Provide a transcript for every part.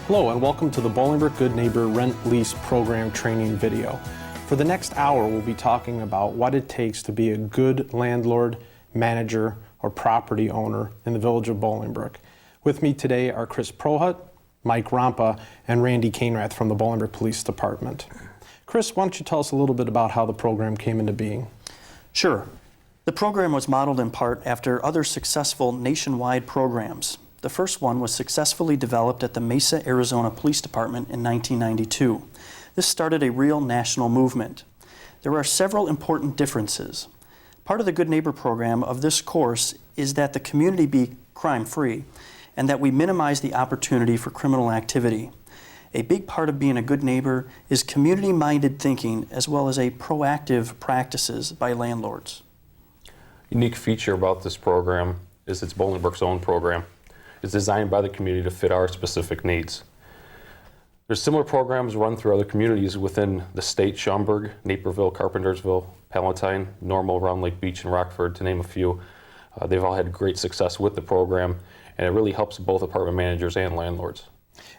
Hello and welcome to the Bolingbrook Good Neighbor Rent Lease Program training video. For the next hour, we'll be talking about what it takes to be a good landlord, manager, or property owner in the village of Bolingbrook. With me today are Chris Prohut, Mike Rompa, and Randy Cainrath from the Bolingbrook Police Department. Chris, why don't you tell us a little bit about how the program came into being? Sure. The program was modeled in part after other successful nationwide programs. The first one was successfully developed at the Mesa, Arizona Police Department in 1992. This started a real national movement. There are several important differences. Part of the Good Neighbor program of this course is that the community be crime-free and that we minimize the opportunity for criminal activity. A big part of being a good neighbor is community-minded thinking as well as a proactive practices by landlords. Unique feature about this program is it's Bolingbrook's own program. It's designed by the community to fit our specific needs. There's similar programs run through other communities within the state: Schaumburg, Naperville, Carpentersville, Palatine, Normal, Round Lake Beach, and Rockford, to name a few. They've all had great success with the program, and it really helps both apartment managers and landlords.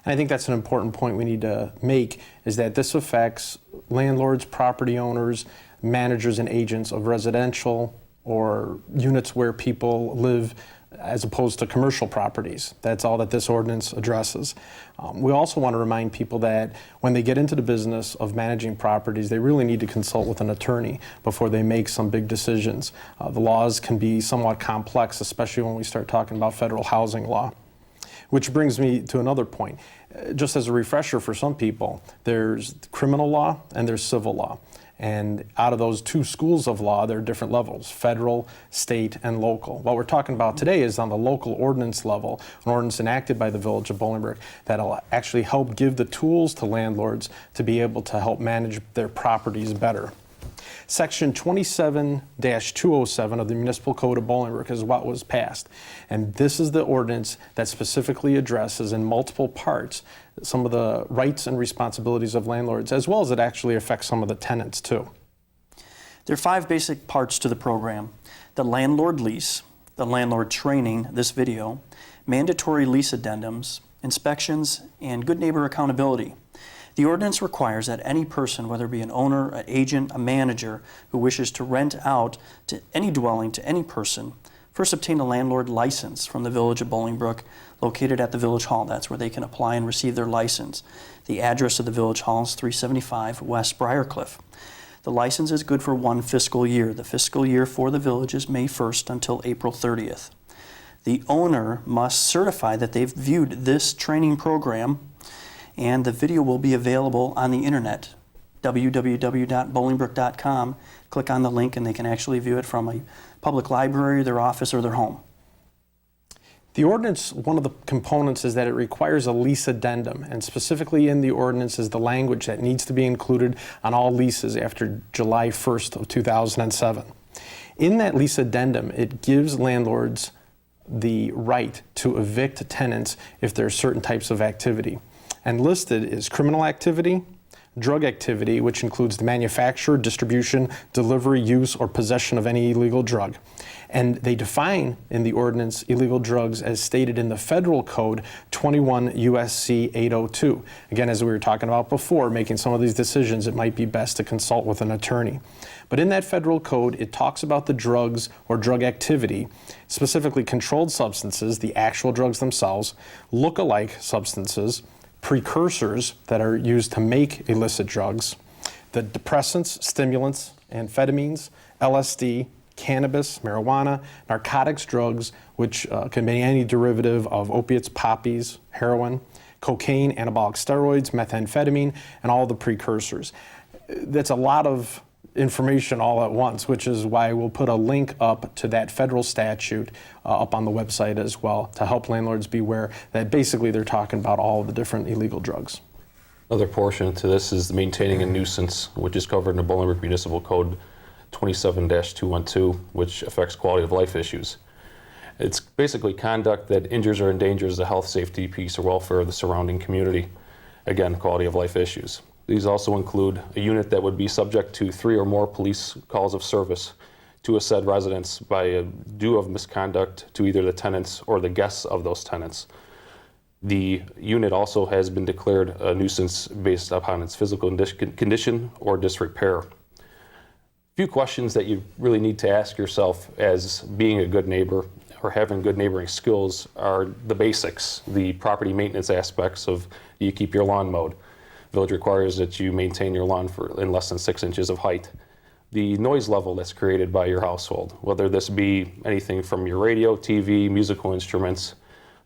And I think that's an important point we need to make, is that this affects landlords, property owners, managers, and agents of residential or units where people live as opposed to commercial properties. That's all that this ordinance addresses. We also want to remind people that when they get into the business of managing properties, they really need to consult with an attorney before they make some big decisions. The laws can be somewhat complex, especially when we start talking about federal housing law. Which brings me to another point. Just as a refresher for some people, there's criminal law and there's civil law. And out of those two schools of law, there are different levels: federal, state, and local. What we're talking about today is on the local ordinance level, an ordinance enacted by the village of Bolingbrook that'll actually help give the tools to landlords to be able to help manage their properties better. Section 27-207 of the Municipal Code of Bolingbrook is what was passed. And this is the ordinance that specifically addresses in multiple parts some of the rights and responsibilities of landlords, as well as it actually affects some of the tenants too. There are 5 basic parts to the program: the landlord lease, the landlord training, this video, mandatory lease addendums, inspections, and good neighbor accountability. The ordinance requires that any person, whether it be an owner, an agent, a manager, who wishes to rent out to any dwelling to any person, first obtain a landlord license from the village of Bolingbrook, located at the village hall. That's where they can apply and receive their license. The address of the village hall is 375 West Briarcliff. The license is good for 1 fiscal year. The fiscal year for the village is May 1st until April 30th. The owner must certify that they've viewed this training program, and the video will be available on the internet, www.bolingbrook.com. Click on the link and they can actually view it from a public library, their office, or their home. The ordinance, one of the components is that it requires a lease addendum, and specifically in the ordinance is the language that needs to be included on all leases after July 1st of 2007. In that lease addendum, it gives landlords the right to evict tenants if there are certain types of activity. And listed is criminal activity, drug activity, which includes the manufacture, distribution, delivery, use, or possession of any illegal drug. And they define in the ordinance illegal drugs as stated in the federal code 21 USC 802. Again, as we were talking about before, making some of these decisions, it might be best to consult with an attorney. But in that federal code, it talks about the drugs or drug activity, specifically controlled substances, the actual drugs themselves, look-alike substances, precursors that are used to make illicit drugs, the depressants, stimulants, amphetamines, LSD, cannabis, marijuana, narcotics drugs, which can be any derivative of opiates, poppies, heroin, cocaine, anabolic steroids, methamphetamine, and all the precursors. That's a lot of information all at once, which is why we'll put a link up to that federal statute up on the website as well to help landlords be aware that basically they're talking about all of the different illegal drugs. Another portion to this is maintaining a nuisance, which is covered in the Bolingbrook Municipal Code 27-212, which affects quality of life issues. It's basically conduct that injures or endangers the health, safety, peace, or welfare of the surrounding community. Again, quality of life issues. These also include a unit that would be subject to 3 or more police calls of service to a said residence by a due of misconduct to either the tenants or the guests of those tenants. The unit also has been declared a nuisance based upon its physical condition or disrepair. Few questions that you really need to ask yourself as being a good neighbor or having good neighboring skills are the basics, the property maintenance aspects of, do you keep your lawn mowed? Village requires that you maintain your lawn in less than 6 inches of height. The noise level that's created by your household, whether this be anything from your radio, TV, musical instruments,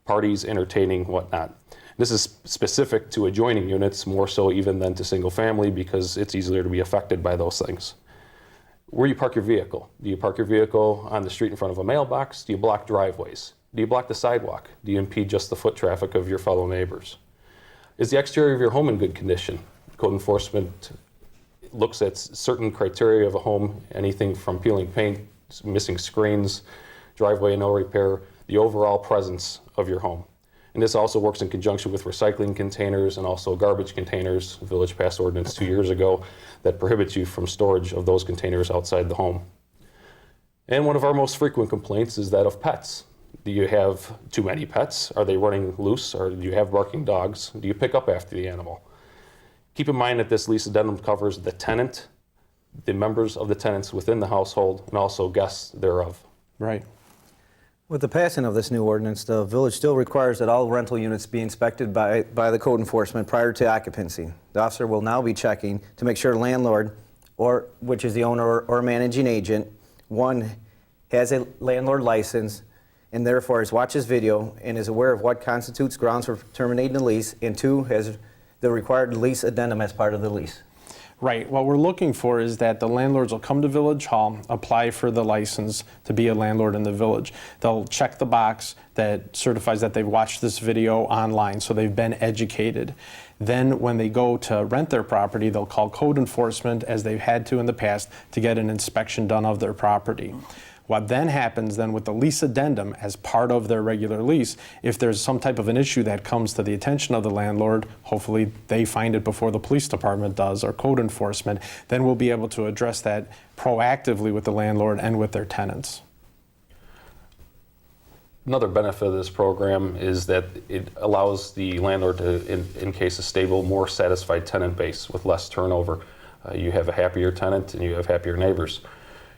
parties, entertaining, whatnot. This is specific to adjoining units more so even than to single family because it's easier to be affected by those things. Where you park your vehicle. Do you park your vehicle on the street in front of a mailbox? Do you block driveways? Do you block the sidewalk? Do you impede just the foot traffic of your fellow neighbors? Is the exterior of your home in good condition? Code enforcement looks at certain criteria of a home, anything from peeling paint, missing screens, driveway no repair, the overall presence of your home. And this also works in conjunction with recycling containers and also garbage containers. The village passed ordinance 2 years ago that prohibits you from storage of those containers outside the home. And one of our most frequent complaints is that of pets. Do you have too many pets? Are they running loose? Or do you have barking dogs? Do you pick up after the animal? Keep in mind that this lease addendum covers the tenant, the members of the tenants within the household, and also guests thereof. Right. With the passing of this new ordinance, the village still requires that all rental units be inspected by the code enforcement prior to occupancy. The officer will now be checking to make sure the landlord, or which is the owner or managing agent, one, has a landlord license and therefore has watched this video and is aware of what constitutes grounds for terminating the lease, and two, has the required lease addendum as part of the lease. Right. What we're looking for is that the landlords will come to Village Hall, apply for the license to be a landlord in the village. They'll check the box that certifies that they've watched this video online, so they've been educated. Then when they go to rent their property, they'll call code enforcement, as they've had to in the past, to get an inspection done of their property. What then happens then with the lease addendum as part of their regular lease, if there's some type of an issue that comes to the attention of the landlord, hopefully they find it before the police department does or code enforcement, then we'll be able to address that proactively with the landlord and with their tenants. Another benefit of this program is that it allows the landlord to encase a stable, more satisfied tenant base with less turnover. You have a happier tenant and you have happier neighbors.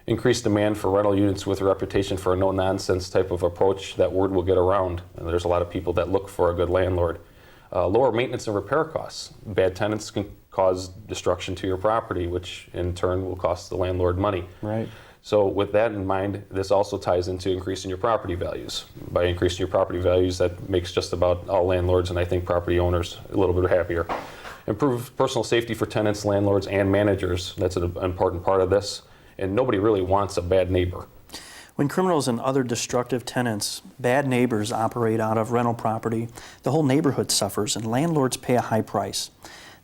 Increased demand for rental units with a reputation for a no-nonsense type of approach, that word will get around. And there's a lot of people that look for a good landlord. Lower maintenance and repair costs. Bad tenants can cause destruction to your property, which in turn will cost the landlord money. Right. So with that in mind, this also ties into increasing your property values. By increasing your property values, that makes just about all landlords and I think property owners a little bit happier. Improve personal safety for tenants, landlords, and managers. That's an important part of this. And nobody really wants a bad neighbor. When criminals and other destructive tenants, bad neighbors operate out of rental property, the whole neighborhood suffers and landlords pay a high price.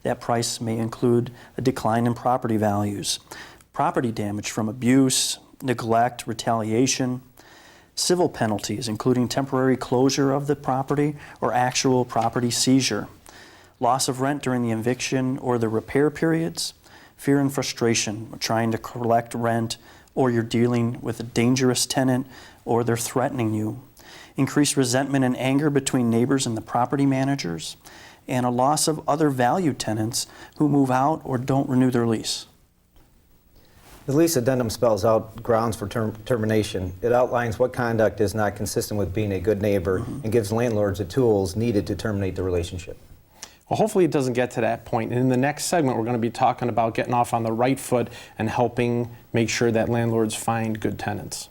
That price may include a decline in property values, property damage from abuse, neglect, retaliation, civil penalties, including temporary closure of the property or actual property seizure, loss of rent during the eviction or the repair periods, fear and frustration trying to collect rent, or you're dealing with a dangerous tenant, or they're threatening you. Increased resentment and anger between neighbors and the property managers, and a loss of other valued tenants who move out or don't renew their lease. The lease addendum spells out grounds for termination. It outlines what conduct is not consistent with being a good neighbor and gives landlords the tools needed to terminate the relationship. Well, hopefully it doesn't get to that point. And in the next segment, we're going to be talking about getting off on the right foot and helping make sure that landlords find good tenants.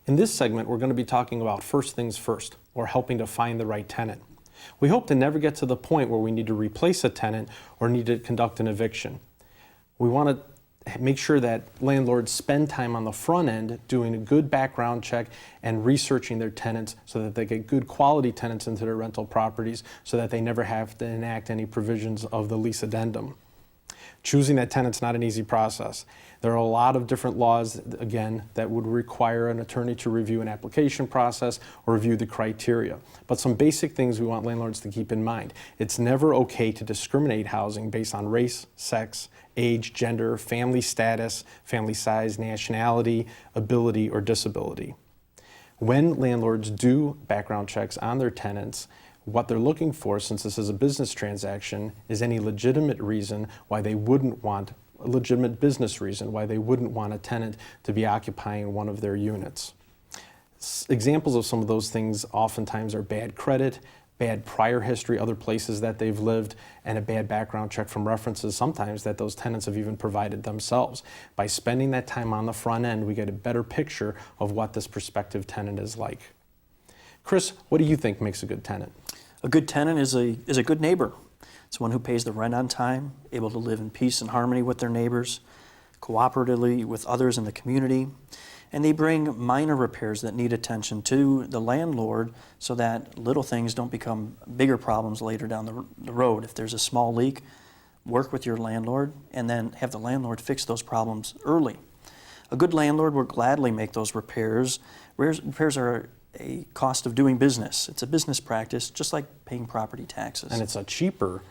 In this segment, we're going to be talking about first things first, or helping to find the right tenant. We hope to never get to the point where we need to replace a tenant or need to conduct an eviction. We want to make sure that landlords spend time on the front end doing a good background check and researching their tenants so that they get good quality tenants into their rental properties so that they never have to enact any provisions of the lease addendum. Choosing that tenant's not an easy process. There are a lot of different laws, again, that would require an attorney to review an application process or review the criteria. But some basic things we want landlords to keep in mind. It's never okay to discriminate housing based on race, sex, age, gender, family status, family size, nationality, ability, or disability. When landlords do background checks on their tenants, what they're looking for, since this is a business transaction, is any legitimate reason why they wouldn't want, a legitimate business reason why they wouldn't want a tenant to be occupying one of their units. Examples of some of those things oftentimes are bad credit, bad prior history, other places that they've lived, and a bad background check from references sometimes that those tenants have even provided themselves. By spending that time on the front end, we get a better picture of what this prospective tenant is like. Chris, what do you think makes a good tenant? A good tenant is a good neighbor. It's one who pays the rent on time, able to live in peace and harmony with their neighbors, cooperatively with others in the community, and they bring minor repairs that need attention to the landlord so that little things don't become bigger problems later down the road. If there's a small leak, work with your landlord and then have the landlord fix those problems early. A good landlord will gladly make those repairs. Repairs are a cost of doing business. It's a business practice, just like paying property taxes. And it's a cheaper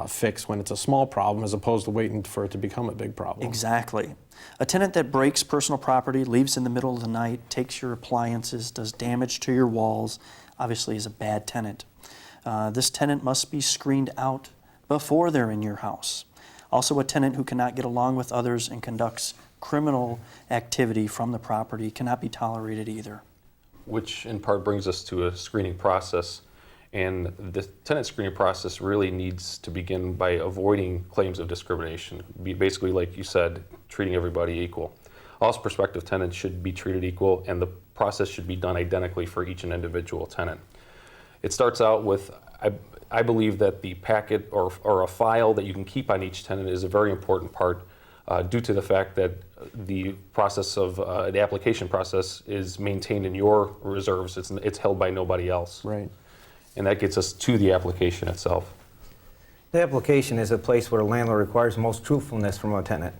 fix when it's a small problem as opposed to waiting for it to become a big problem. Exactly. A tenant that breaks personal property, leaves in the middle of the night, takes your appliances, does damage to your walls, obviously is a bad tenant. This tenant must be screened out before they're in your house. Also, a tenant who cannot get along with others and conducts criminal activity from the property cannot be tolerated either. Which in part brings us to a screening process. And the tenant screening process really needs to begin by avoiding claims of discrimination. Basically, like you said, treating everybody equal. All prospective tenants should be treated equal, and the process should be done identically for each and individual tenant. It starts out with, I believe that the packet or a file that you can keep on each tenant is a very important part due to the fact that the process of the application process is maintained in your reserves. It's held by nobody else. Right. And that gets us to the application itself. The application is a place where a landlord requires most truthfulness from a tenant.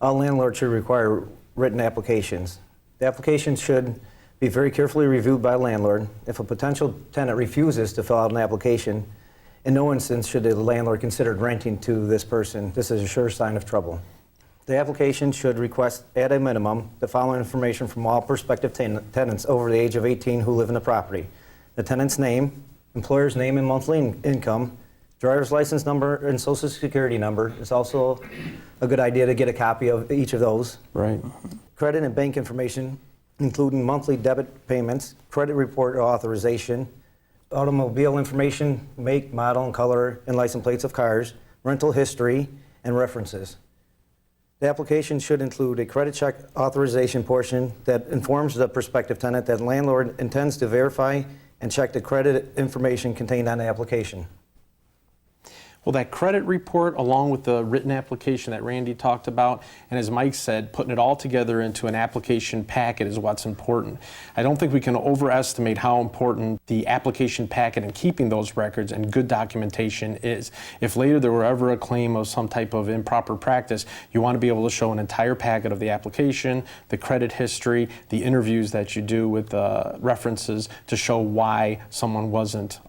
All landlords should require written applications. The application should be very carefully reviewed by a landlord. If a potential tenant refuses to fill out an application, in no instance should the landlord consider renting to this person. This is a sure sign of trouble. The application should request, at a minimum, the following information from all prospective tenants over the age of 18 who live in the property: the tenant's name, employer's name and monthly income, driver's license number and social security number. It's also a good idea to get a copy of each of those. Right. Credit and bank information, including monthly debit payments, credit report or authorization, automobile information, make, model, and color, and license plates of cars, rental history, and references. The application should include a credit check authorization portion that informs the prospective tenant that the landlord intends to verify and check the credit information contained on the application. Well, that credit report, along with the written application that Randy talked about, and as Mike said, putting it all together into an application packet is what's important. I don't think we can overestimate how important the application packet and keeping those records and good documentation is. If later there were ever a claim of some type of improper practice, you want to be able to show an entire packet of the application, the credit history, the interviews that you do with references to show why someone wasn't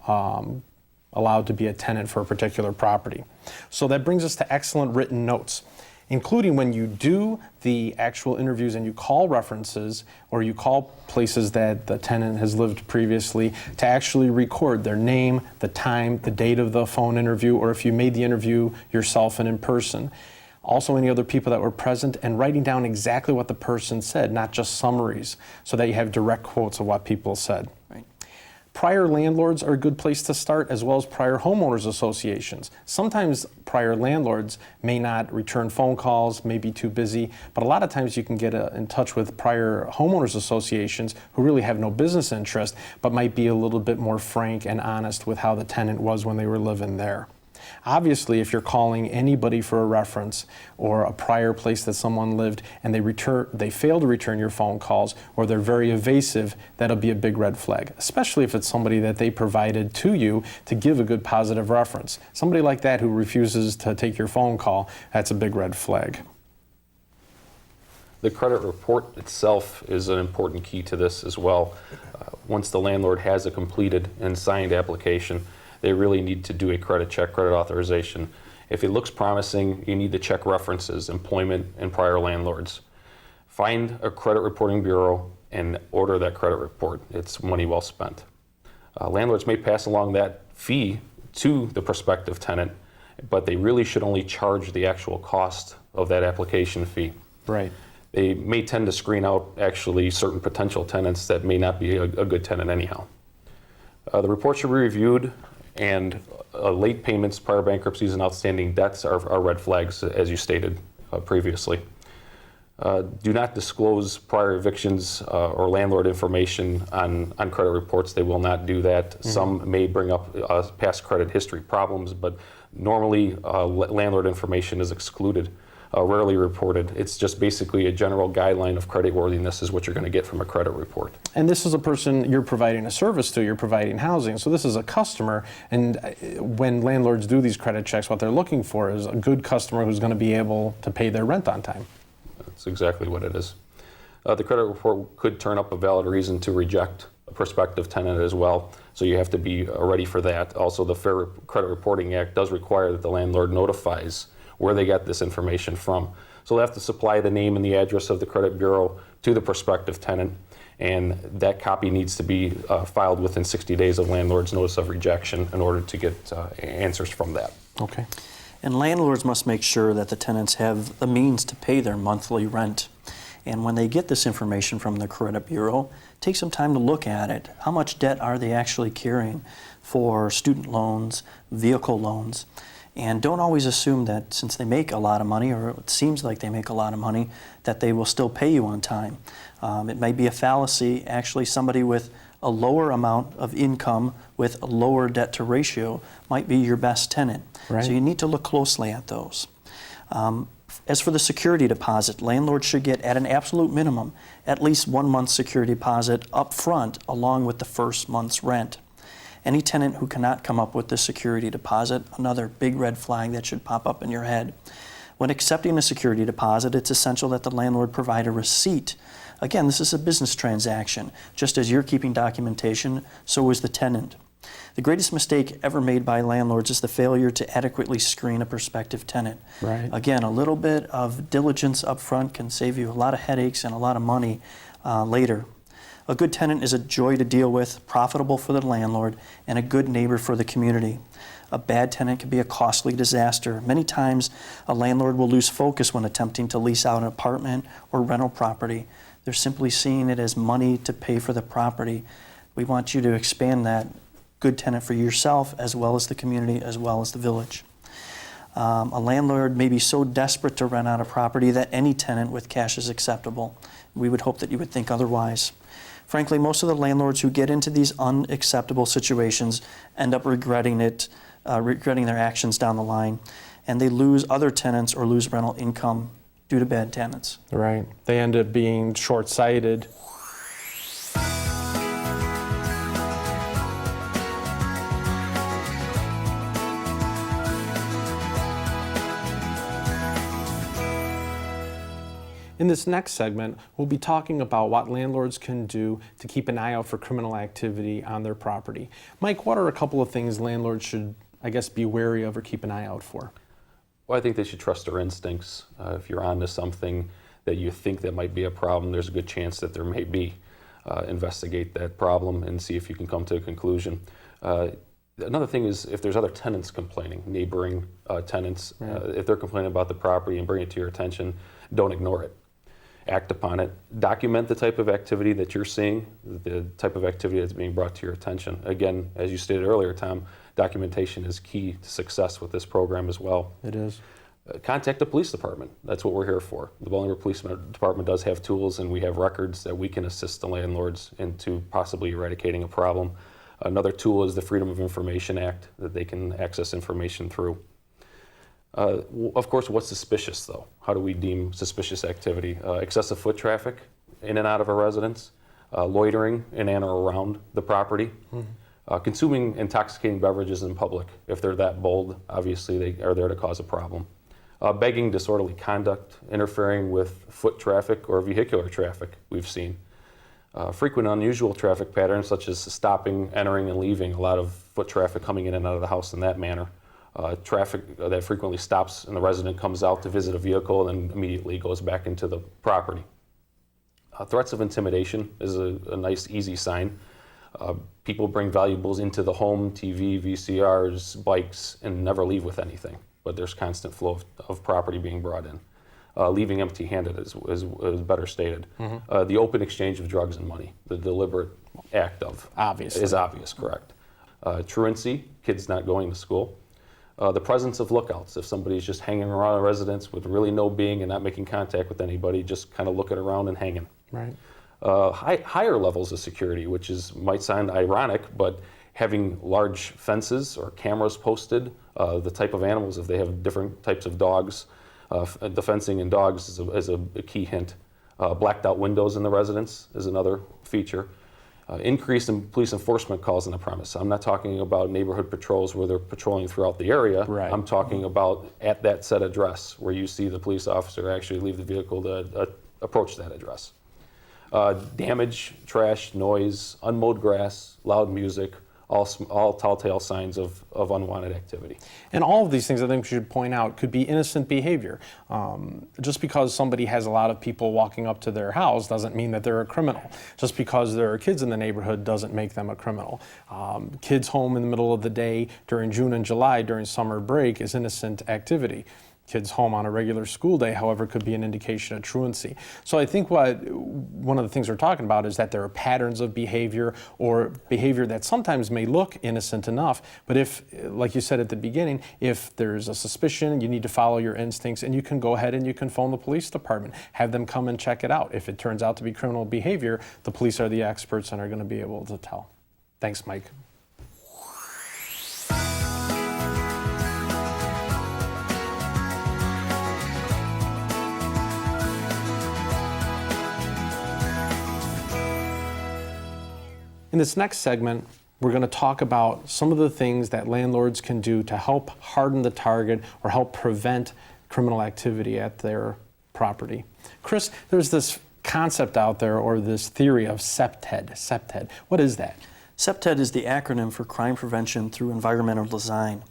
allowed to be a tenant for a particular property. So that brings us to excellent written notes, including when you do the actual interviews and you call references or you call places that the tenant has lived previously, to actually record their name, the time, the date of the phone interview, or if you made the interview yourself and in person. Also any other people that were present, and writing down exactly what the person said, not just summaries, so that you have direct quotes of what people said. Right. Prior landlords are a good place to start, as well as prior homeowners associations. Sometimes prior landlords may not return phone calls, may be too busy, but a lot of times you can get in touch with prior homeowners associations who really have no business interest, but might be a little bit more frank and honest with how the tenant was when they were living there. Obviously, if you're calling anybody for a reference or a prior place that someone lived and they fail to return your phone calls, or they're very evasive, that'll be a big red flag, especially if it's somebody that they provided to you to give a good positive reference. Somebody like that who refuses to take your phone call, that's a big red flag. The credit report itself is an important key to this as well. Once the landlord has a completed and signed application, they really need to do a credit check, credit authorization. If it looks promising, you need to check references, employment, and prior landlords. Find a credit reporting bureau and order that credit report. It's money well spent. Landlords may pass along that fee to the prospective tenant, but they really should only charge the actual cost of that application fee. Right. They may tend to screen out actually certain potential tenants that may not be a good tenant anyhow. The report should be reviewed, and late payments, prior bankruptcies, and outstanding debts are red flags, as you stated previously. Do not disclose prior evictions or landlord information on credit reports. They will not do that. Mm-hmm. Some may bring up past credit history problems, but normally landlord information is excluded, rarely reported. It's just basically a general guideline of creditworthiness is what you're going to get from a credit report. And this is a person you're providing a service to, you're providing housing, so this is a customer, and when landlords do these credit checks, what they're looking for is a good customer who's going to be able to pay their rent on time. That's exactly what it is. The credit report could turn up a valid reason to reject a prospective tenant as well, so you have to be ready for that. Also, the Fair Credit Reporting Act does require that the landlord notifies where they got this information from. So they have to supply the name and the address of the credit bureau to the prospective tenant, and that copy needs to be filed within 60 days of landlord's notice of rejection in order to get answers from that. Okay. And landlords must make sure that the tenants have the means to pay their monthly rent. And when they get this information from the credit bureau, take some time to look at it. How much debt are they actually carrying for student loans, vehicle loans? And don't always assume that since they make a lot of money, or it seems like they make a lot of money, that they will still pay you on time. It may be a fallacy. Actually, somebody with a lower amount of income with a lower debt to ratio might be your best tenant. Right. So you need to look closely at those. As for the security deposit, landlords should get, at an absolute minimum, at least 1 month's security deposit up front along with the first month's rent. Any tenant who cannot come up with the security deposit, another big red flag that should pop up in your head. When accepting a security deposit, it's essential that the landlord provide a receipt. Again, this is a business transaction. Just as you're keeping documentation, so is the tenant. The greatest mistake ever made by landlords is the failure to adequately screen a prospective tenant. Right. Again, a little bit of diligence up front can save you a lot of headaches and a lot of money later. A good tenant is a joy to deal with, profitable for the landlord, and a good neighbor for the community. A bad tenant can be a costly disaster. Many times, a landlord will lose focus when attempting to lease out an apartment or rental property. They're simply seeing it as money to pay for the property. We want you to expand that good tenant for yourself, as well as the community, as well as the village. A landlord may be so desperate to rent out a property that any tenant with cash is acceptable. We would hope that you would think otherwise. Frankly, most of the landlords who get into these unacceptable situations end up regretting their actions down the line, and they lose other tenants or lose rental income due to bad tenants. Right. They end up being short-sighted. In this next segment, we'll be talking about what landlords can do to keep an eye out for criminal activity on their property. Mike, what are a couple of things landlords should, I guess, be wary of or keep an eye out for? Well, I think they should trust their instincts. If you're onto something that you think that might be a problem, there's a good chance that there may be. Investigate that problem and see if you can come to a conclusion. Another thing is if there's other tenants complaining, neighboring tenants, if they're complaining about the property and bring it to your attention, don't ignore it. Act upon it. Document the type of activity that you're seeing, the type of activity that's being brought to your attention. Again, as you stated earlier, Tom, documentation is key to success with this program as well. It is. Contact the police department. That's what we're here for. The Bolingbrook Police Department does have tools, and we have records that we can assist the landlords into possibly eradicating a problem. Another tool is the Freedom of Information Act that they can access information through. Of course, what's suspicious, though? How do we deem suspicious activity? Excessive foot traffic in and out of a residence, loitering in and or around the property, consuming intoxicating beverages in public. If they're that bold, obviously they are there to cause a problem. Begging, disorderly conduct, interfering with foot traffic or vehicular traffic, we've seen. Frequent unusual traffic patterns such as stopping, entering, and leaving, a lot of foot traffic coming in and out of the house in that manner. Traffic that frequently stops and the resident comes out to visit a vehicle and then immediately goes back into the property. Threats of intimidation is a nice, easy sign. People bring valuables into the home, TV, VCRs, bikes, and never leave with anything, but there's constant flow of property being brought in. Leaving empty-handed is better stated. The open exchange of drugs and money, the deliberate act of, Obviously. is obvious, correct. Truancy, kids not going to school. The presence of lookouts, if somebody's just hanging around a residence with really no being and not making contact with anybody, just kind of looking around and hanging. Right. Higher levels of security, which might sound ironic, but having large fences or cameras posted, the type of animals, if they have different types of dogs, the fencing and dogs is a key hint. Blacked out windows in the residence is another feature. Increase in police enforcement calls on the premise. I'm not talking about neighborhood patrols where they're patrolling throughout the area. Right. I'm talking about at that set address where you see the police officer actually leave the vehicle to approach that address. Damage, trash, noise, unmowed grass, loud music, all telltale signs of unwanted activity. And all of these things, I think we should point out, could be innocent behavior. Just because somebody has a lot of people walking up to their house doesn't mean that they're a criminal. Just because there are kids in the neighborhood doesn't make them a criminal. Kids home in the middle of the day during June and July during summer break is innocent activity. Kids home on a regular school day, however, could be an indication of truancy. So I think one of the things we're talking about is that there are patterns of behavior or behavior that sometimes may look innocent enough, but if, like you said at the beginning, if there's a suspicion, you need to follow your instincts and you can go ahead and you can phone the police department, have them come and check it out. If it turns out to be criminal behavior, the police are the experts and are going to be able to tell. Thanks, Mike. In this next segment, we're going to talk about some of the things that landlords can do to help harden the target or help prevent criminal activity at their property. Chris, there's this concept out there or this theory of CPTED. CPTED. What is that? CPTED is the acronym for Crime Prevention Through Environmental Design,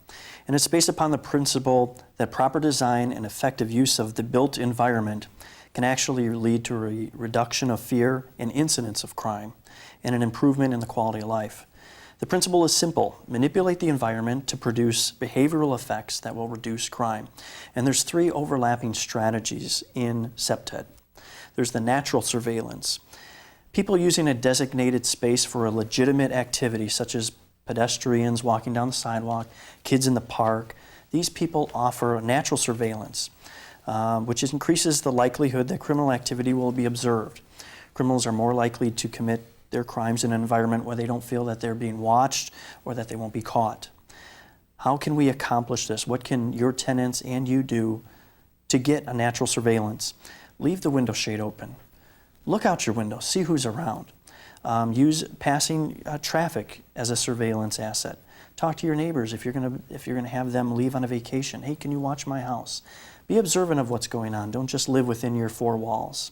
and it's based upon the principle that proper design and effective use of the built environment can actually lead to a reduction of fear and incidence of crime and an improvement in the quality of life. The principle is simple. Manipulate the environment to produce behavioral effects that will reduce crime. And there's three overlapping strategies in CPTED. There's the natural surveillance. People using a designated space for a legitimate activity, such as pedestrians walking down the sidewalk, kids in the park. These people offer natural surveillance, which increases the likelihood that criminal activity will be observed. Criminals are more likely to commit their crimes in an environment where they don't feel that they're being watched or that they won't be caught. How can we accomplish this? What can your tenants and you do to get a natural surveillance? Leave the window shade open. Look out your window, see who's around. Use passing traffic as a surveillance asset. Talk to your neighbors if you're gonna have them leave on a vacation. Hey, can you watch my house? Be observant of what's going on. Don't just live within your four walls.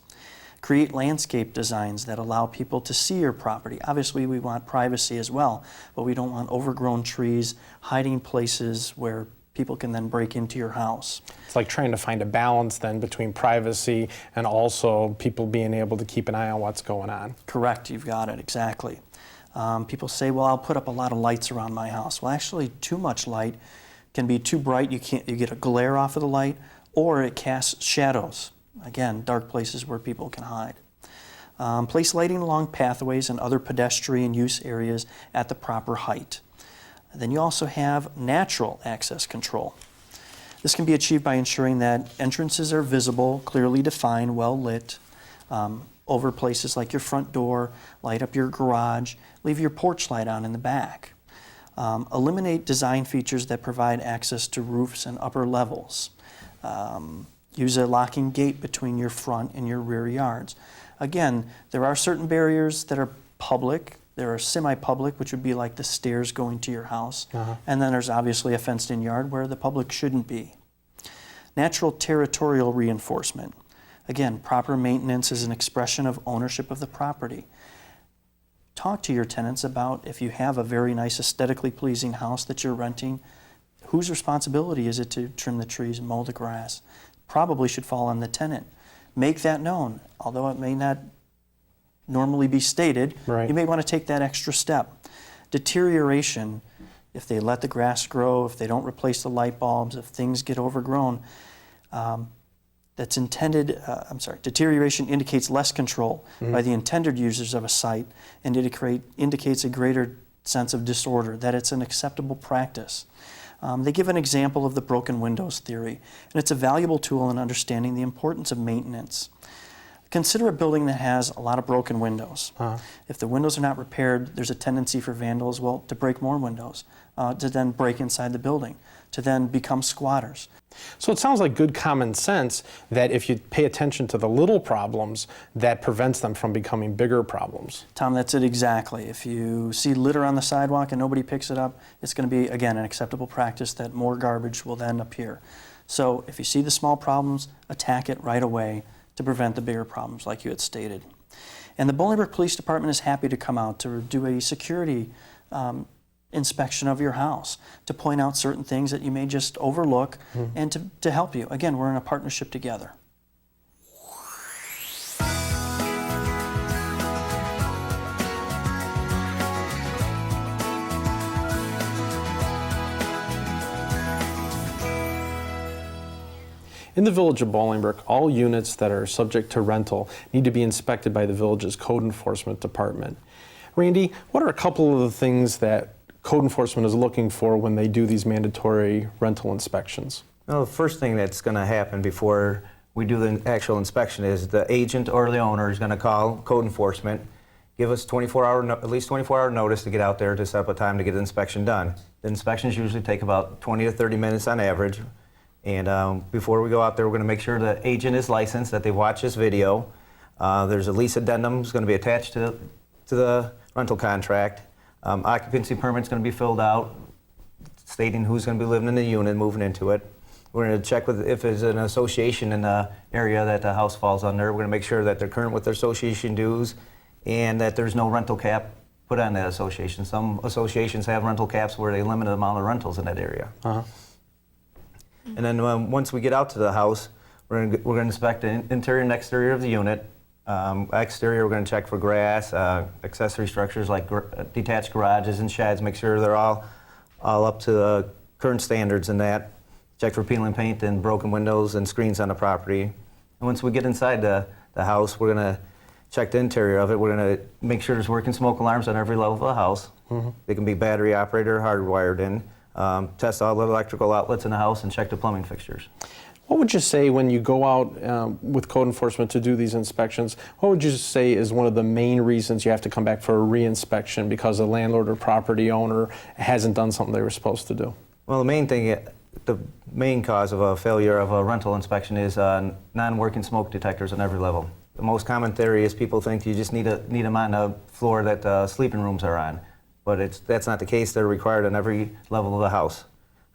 Create landscape designs that allow people to see your property. Obviously, we want privacy as well, but we don't want overgrown trees, hiding places where people can then break into your house. It's like trying to find a balance then between privacy and also people being able to keep an eye on what's going on. Correct, you've got it, exactly. People say, well, I'll put up a lot of lights around my house. Well, actually, too much light can be too bright. You get a glare off of the light, or it casts shadows. Again, dark places where people can hide. Place lighting along pathways and other pedestrian use areas at the proper height. Then you also have natural access control. This can be achieved by ensuring that entrances are visible, clearly defined, well lit, over places like your front door, light up your garage, leave your porch light on in the back. Eliminate design features that provide access to roofs and upper levels. Use a locking gate between your front and your rear yards. Again, there are certain barriers that are public. There are semi-public, which would be like the stairs going to your house. And then there's obviously a fenced-in yard where the public shouldn't be. Natural territorial reinforcement. Again, proper maintenance is an expression of ownership of the property. Talk to your tenants about if you have a very nice aesthetically pleasing house that you're renting, whose responsibility is it to trim the trees and mow the grass? Probably should fall on the tenant. Make that known, although it may not normally be stated. Right. You may want to take that extra step. Deterioration, if they let the grass grow, if they don't replace the light bulbs, if things get overgrown, deterioration indicates less control by the intended users of a site, and indicates a greater sense of disorder, that it's an acceptable practice. They give an example of the broken windows theory, and it's a valuable tool in understanding the importance of maintenance. Consider a building that has a lot of broken windows. If the windows are not repaired, there's a tendency for vandals, to break more windows, to then break inside the building, to then become squatters. So it sounds like good common sense that if you pay attention to the little problems, that prevents them from becoming bigger problems. Tom, that's it exactly. If you see litter on the sidewalk and nobody picks it up, it's going to be, again, an acceptable practice that more garbage will then appear. So if you see the small problems, attack it right away to prevent the bigger problems like you had stated. And the Bolingbrook Police Department is happy to come out to do a security inspection of your house, to point out certain things that you may just overlook, and to help you. Again, we're in a partnership together. In the village of Bolingbrook, all units that are subject to rental need to be inspected by the village's code enforcement department. Randy, what are a couple of the things that code enforcement is looking for when they do these mandatory rental inspections? Well, the first thing that's going to happen before we do the actual inspection is the agent or the owner is going to call code enforcement, give us at least 24-hour notice to get out there to set up a time to get the inspection done. The inspections usually take about 20 to 30 minutes on average. And before we go out there, we're going to make sure the agent is licensed, that they watch this video. There's a lease addendum that's going to be attached to the rental contract. Occupancy permit's going to be filled out, stating who's going to be living in the unit, moving into it. We're going to check if there's an association in the area that the house falls under. We're going to make sure that they're current with their association dues and that there's no rental cap put on that association. Some associations have rental caps where they limit the amount of rentals in that area. And then once we get out to the house, we're going to inspect the interior and exterior of the unit. Exterior, we're going to check for grass, accessory structures like detached garages and sheds, make sure they're all up to the current standards and that. Check for peeling paint and broken windows and screens on the property. And once we get inside the house, we're going to check the interior of it. We're going to make sure there's working smoke alarms on every level of the house. They can be battery operated or hardwired in. Test all the electrical outlets in the house and check the plumbing fixtures. What would you say when you go out with code enforcement to do these inspections, what would you say is one of the main reasons you have to come back for a re-inspection because the landlord or property owner hasn't done something they were supposed to do? Well, the main cause of a failure of a rental inspection is non-working smoke detectors on every level. The most common theory is people think you just need them on the floor that sleeping rooms are on. But that's not the case. They're required on every level of the house.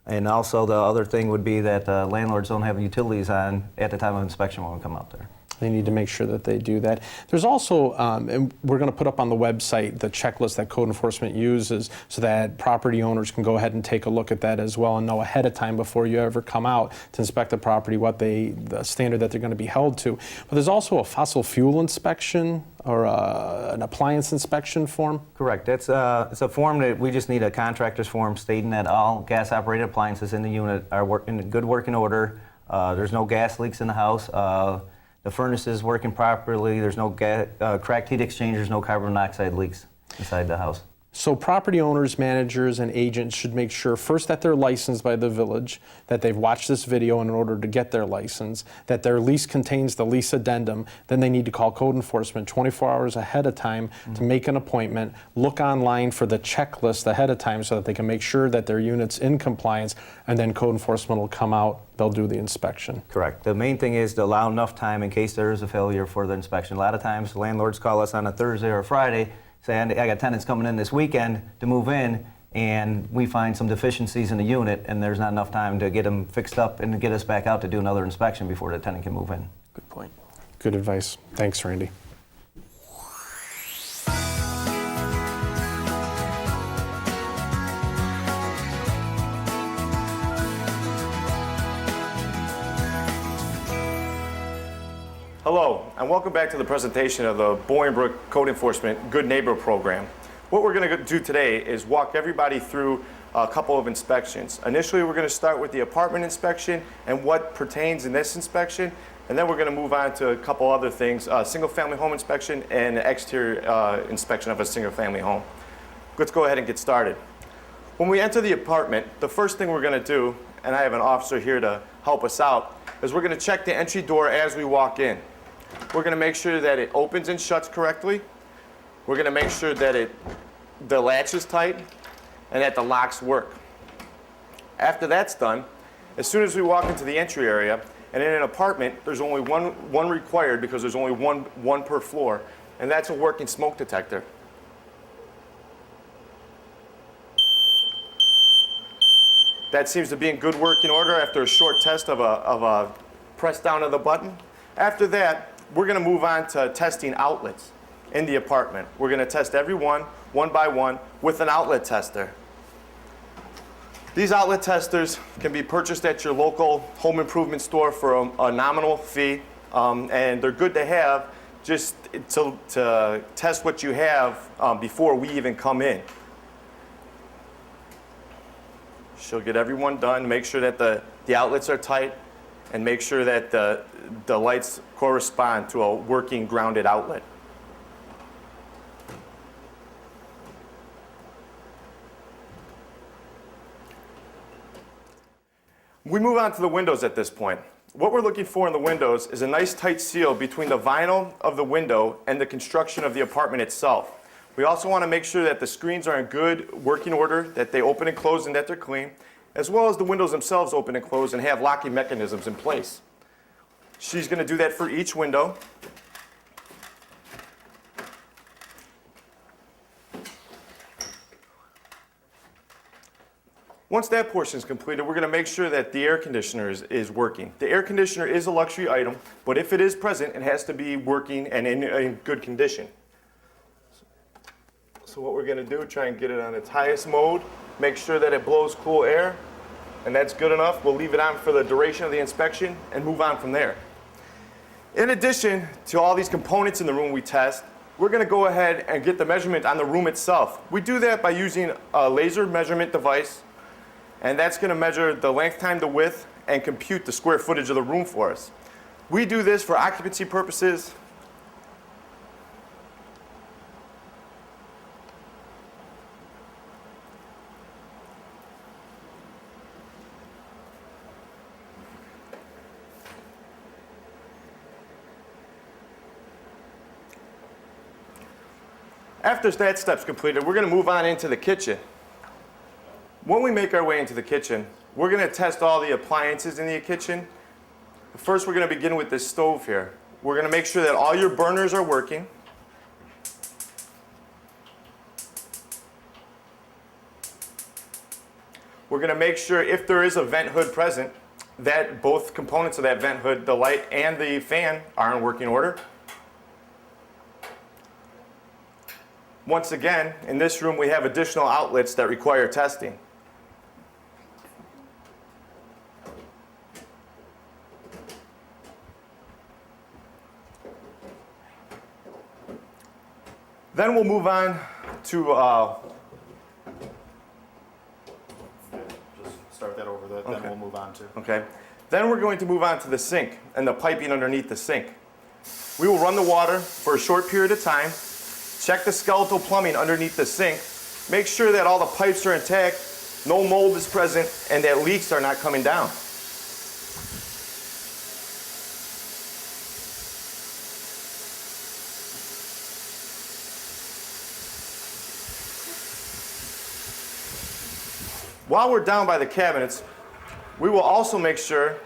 And also the other thing would be that landlords don't have utilities on at the time of inspection when we come out there. They need to make sure that they do that. There's also, and we're going to put up on the website the checklist that code enforcement uses so that property owners can go ahead and take a look at that as well and know ahead of time before you ever come out to inspect the property what the standard that they're going to be held to. But there's also a fossil fuel inspection or an appliance inspection form. Correct. It's a form that we just need a contractor's form stating that all gas-operated appliances in the unit are in good working order. There's no gas leaks in the house. The furnace is working properly. There's no cracked heat exchangers, no carbon monoxide leaks inside the house. So property owners, managers, and agents should make sure first that they're licensed by the village, that they've watched this video in order to get their license, that their lease contains the lease addendum. Then they need to call code enforcement 24 hours ahead of time to make an appointment, look online for the checklist ahead of time so that they can make sure that their unit's in compliance, and then code enforcement will come out, they'll do the inspection. Correct. The main thing is to allow enough time in case there is a failure for the inspection. A lot of times landlords call us on a Thursday or a Friday, say, I got tenants coming in this weekend to move in, and we find some deficiencies in the unit, and there's not enough time to get them fixed up and to get us back out to do another inspection before the tenant can move in. Good point. Good advice. Thanks, Randy. Hello, and welcome back to the presentation of the Bolingbrook Code Enforcement Good Neighbor Program. What we're going to do today is walk everybody through a couple of inspections. Initially, we're going to start with the apartment inspection and what pertains in this inspection, and then we're going to move on to a couple other things, single-family home inspection and exterior inspection of a single-family home. Let's go ahead and get started. When we enter the apartment, the first thing we're going to do, and I have an officer here to help us out, is we're going to check the entry door as we walk in. We're going to make sure that it opens and shuts correctly. We're going to make sure that the latch is tight and that the locks work. After that's done, as soon as we walk into the entry area, and in an apartment, there's only one required because there's only one per floor, and that's a working smoke detector. That seems to be in good working order after a short test of a press down of the button. After that, we're going to move on to testing outlets in the apartment. We're going to test every one by one, with an outlet tester. These outlet testers can be purchased at your local home improvement store for a nominal fee, and they're good to have just to test what you have before we even come in. She'll get everyone done, make sure that the outlets are tight, and make sure that the lights correspond to a working grounded outlet. We move on to the windows at this point. What we're looking for in the windows is a nice tight seal between the vinyl of the window and the construction of the apartment itself. We also want to make sure that the screens are in good working order, that they open and close and that they're clean, as well as the windows themselves open and close and have locking mechanisms in place. She's going to do that for each window. Once that portion is completed, we're going to make sure that the air conditioner is working. The air conditioner is a luxury item, but if it is present, it has to be working and in good condition. So what we're going to do, try and get it on its highest mode, make sure that it blows cool air, and that's good enough. We'll leave it on for the duration of the inspection and move on from there. In addition to all these components in the room we test, we're going to go ahead and get the measurement on the room itself. We do that by using a laser measurement device, and that's going to measure the length time to width and compute the square footage of the room for us. We do this for occupancy purposes. After that step's completed, we're going to move on into the kitchen. When we make our way into the kitchen, we're going to test all the appliances in the kitchen. First, we're going to begin with this stove here. We're going to make sure that all your burners are working. We're going to make sure if there is a vent hood present, that both components of that vent hood, the light and the fan, are in working order. Once again, in this room, we have additional outlets that require testing. Then we'll move on to Just start that over, then Okay. we'll move on to. okay. Then we're going to move on to the sink and the piping underneath the sink. We will run the water for a short period of time, check the skeletal plumbing underneath the sink, make sure that all the pipes are intact, no mold is present, and that leaks are not coming down. While we're down by the cabinets, we will also make sure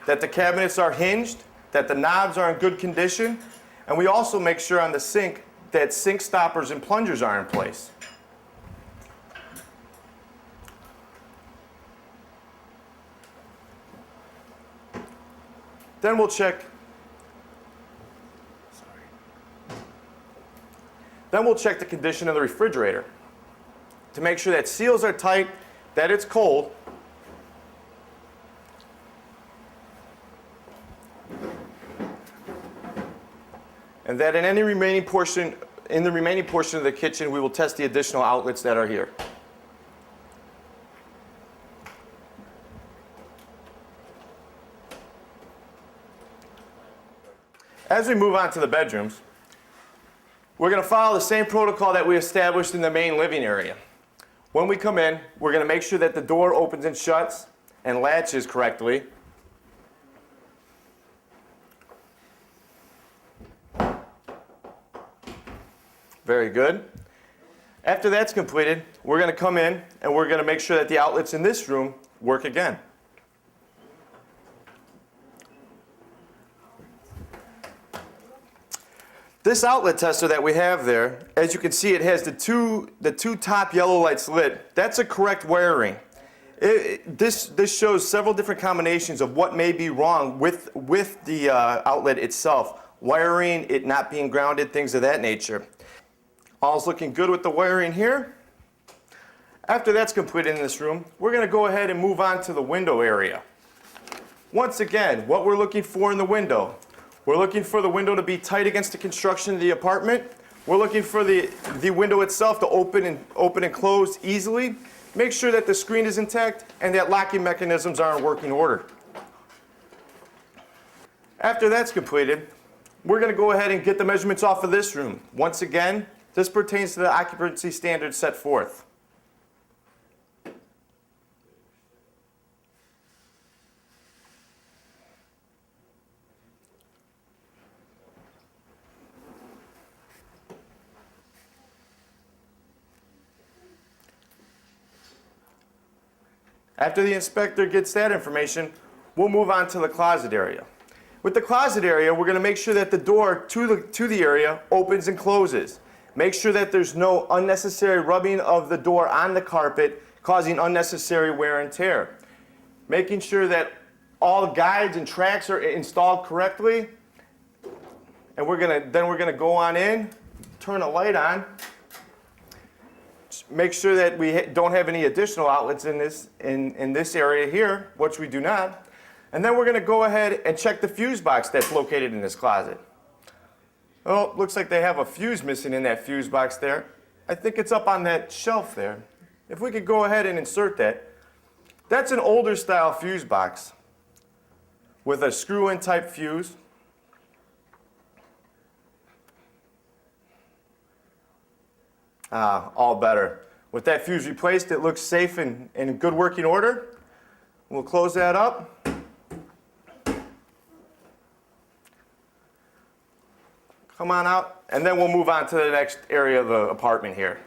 that the cabinets are hinged, that the knobs are in good condition, and we also make sure on the sink that sink stoppers and plungers are in place. Then we'll check. Then we'll check the condition of the refrigerator to make sure that seals are tight, that it's cold, and that in the remaining portion of the kitchen, we will test the additional outlets that are here. As we move on to the bedrooms, we're going to follow the same protocol that we established in the main living area. When we come in, we're going to make sure that the door opens and shuts and latches correctly. Very good. After that's completed, we're going to come in and we're going to make sure that the outlets in this room work again. This outlet tester that we have there, as you can see, it has the two top yellow lights lit. That's a correct wiring. This shows several different combinations of what may be wrong with the outlet itself. Wiring, it not being grounded, things of that nature. All's looking good with the wiring here. After that's completed in this room, we're going to go ahead and move on to the window area. Once again, what we're looking for in the window. We're looking for the window to be tight against the construction of the apartment. We're looking for the window itself to open and close easily. Make sure that the screen is intact and that locking mechanisms are in working order. After that's completed, we're going to go ahead and get the measurements off of this room. Once again, this pertains to the occupancy standards set forth. After the inspector gets that information, we'll move on to the closet area. With the closet area, we're going to make sure that the door to the area opens and closes. Make sure that there's no unnecessary rubbing of the door on the carpet, causing unnecessary wear and tear. Making sure that all the guides and tracks are installed correctly. And then we're going to go on in, turn a light on. Make sure that we don't have any additional outlets in this area here, which we do not. And then we're going to go ahead and check the fuse box that's located in this closet. Oh, looks like they have a fuse missing in that fuse box there. I think it's up on that shelf there. If we could go ahead and insert that. That's an older style fuse box with a screw-in type fuse. All better. With that fuse replaced, it looks safe and in good working order. We'll close that up. Come on out, and then we'll move on to the next area of the apartment here.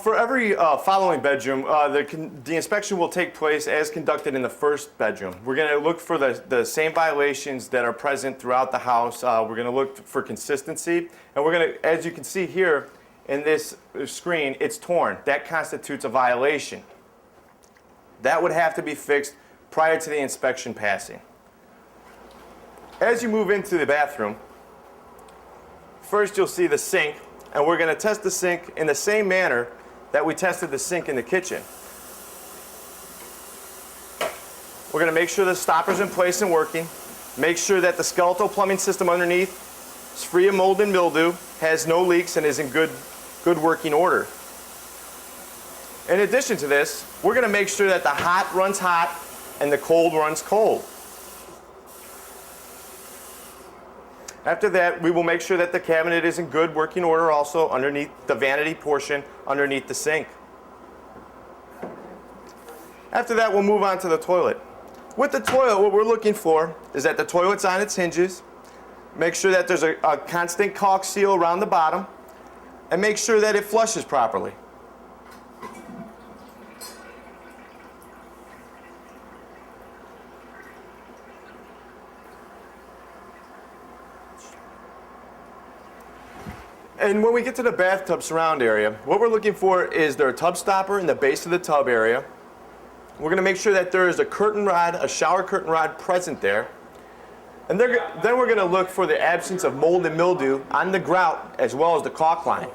For every following bedroom, the inspection will take place as conducted in the first bedroom. We're going to look for the same violations that are present throughout the house. We're going to look for consistency. And we're going to, as you can see here in this screen, it's torn. That constitutes a violation. That would have to be fixed prior to the inspection passing. As you move into the bathroom, first you'll see the sink. And we're going to test the sink in the same manner that we tested the sink in the kitchen. We're going to make sure the stopper's in place and working. Make sure that the skeletal plumbing system underneath is free of mold and mildew, has no leaks, and is in good working order. In addition to this, we're going to make sure that the hot runs hot and the cold runs cold. After that, we will make sure that the cabinet is in good working order also underneath the vanity portion underneath the sink. After that, we'll move on to the toilet. With the toilet, what we're looking for is that the toilet's on its hinges. Make sure that there's a constant caulk seal around the bottom. And make sure that it flushes properly. And when we get to the bathtub surround area, what we're looking for is their tub stopper in the base of the tub area. We're going to make sure that there is a curtain rod, a shower curtain rod present there. And then we're going to look for the absence of mold and mildew on the grout as well as the caulk line.